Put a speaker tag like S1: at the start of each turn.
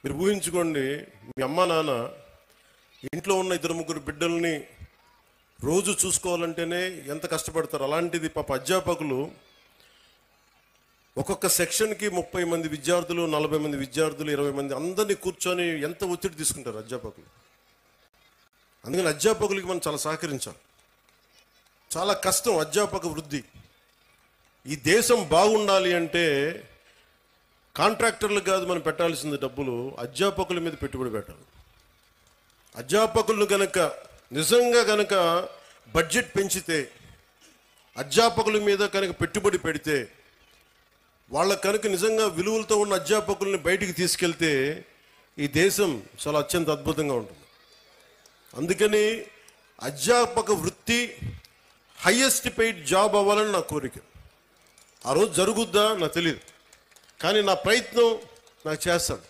S1: మీరు ఊహించుకోండి, మీ అమ్మ నాన్న ఇంట్లో ఉన్న 2-3 బిడ్డల్ని రోజు చూసుకోవాలంటేనే ఎంత కష్టపడతారు. అలాంటిది పాప అధ్యాపకులు ఒక్కొక్క సెక్షన్కి 30 మంది విద్యార్థులు, 40 మంది విద్యార్థులు, 20 మంది అందరినీ కూర్చొని ఎంత ఒత్తిడి తీసుకుంటారు అధ్యాపకులు. అందుకని అధ్యాపకులకి మనం చాలా సహకరించాలి. చాలా కష్టం అధ్యాపక వృద్ధి. ఈ దేశం బాగుండాలి అంటే కాంట్రాక్టర్లకు కాదు మనం పెట్టాల్సింది డబ్బులు, అధ్యాపకుల మీద పెట్టుబడి పెట్టాలి. అధ్యాపకులను కనుక నిజంగా కనుక బడ్జెట్ పెంచితే, అధ్యాపకుల మీద కనుక పెట్టుబడి పెడితే, వాళ్ళకు కనుక నిజంగా విలువలతో ఉన్న అధ్యాపకుల్ని బయటికి తీసుకెళ్తే ఈ దేశం చాలా అత్యంత అద్భుతంగా ఉంటుంది. అందుకని అధ్యాపక వృత్తి హైయెస్ట్ పెయిడ్ జాబ్ అవ్వాలని నా కోరిక. ఆ రోజు జరుగుద్దా నాకు తెలియదు, కానీ నా ప్రయత్నం నాకు చేస్తాను.